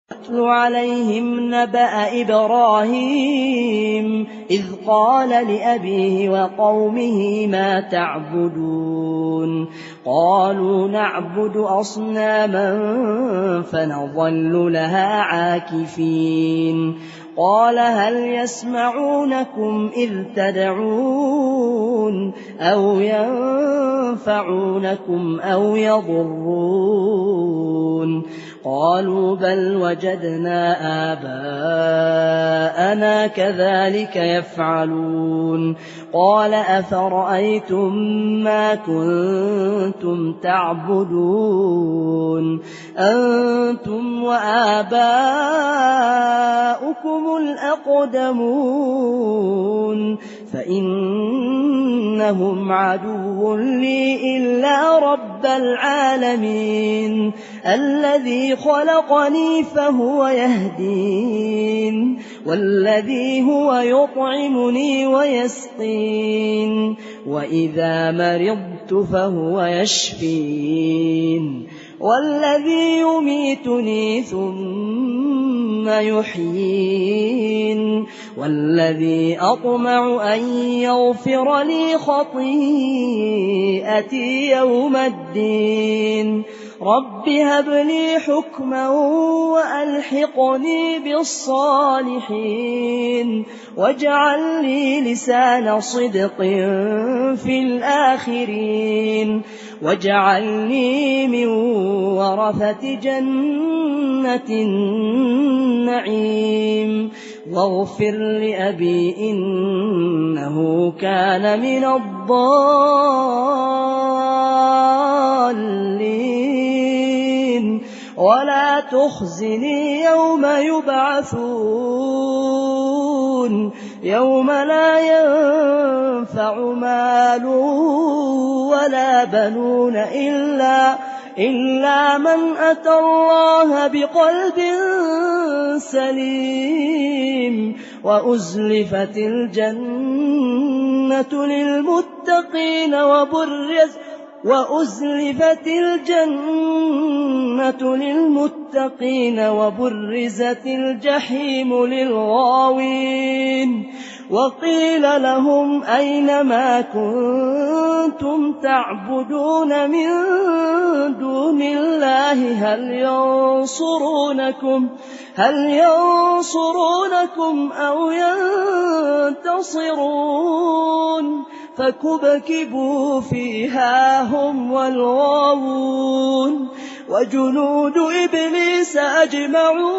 اتْلُ عَلَيْهِمْ نَبَأَ إِبْرَاهِيمَ إِذْ قَالَ لِأَبِيهِ وَقَوْمِهِ مَا تَعْبُدُونَ قَالُوا نَعْبُدُ أَصْنَامًا فَنَظَلُّ لَهَا عَاكِفِينَ قَالَ هَلْ يَسْمَعُونَكُمْ إِذْ تَدْعُونَ أَوْ يَنفَعُونَكُمْ أَوْ يَضُرُّونَ قالوا بل وجدنا آباءنا كذلك يفعلون قال أفرأيتم ما كنتم تعبدون أنتم وآباؤكم الأقدمون فإنهم عدو لي إلا رب العالمين الذي خلقني فهو يهدين والذي هو يطعمني ويسقين وإذا مرضت فهو يشفين والذي يميتني ثم يحيين والذي أطمع أن يغفر لي خطيئتي يوم الدين رب هب لي حكما وألحقني بالصالحين واجعل لي لسان صدق في الآخرين واجعلني من ورثة جنة النعيم واغفر لأبي إنه كان من الضالين ولا تخزني يوم يبعثون يوم لا ينفع مال ولا بنون إلا من أتى الله بقلب سليم وأزلفت الجنة للمتقين وبرزت الجحيم للغاوين وقيل لهم أين ما كنتم تعبدون من دون الله هل ينصرونكم أو ينتصرون فكبكبوا فيها هم والغاوون وجنود إبليس أجمعون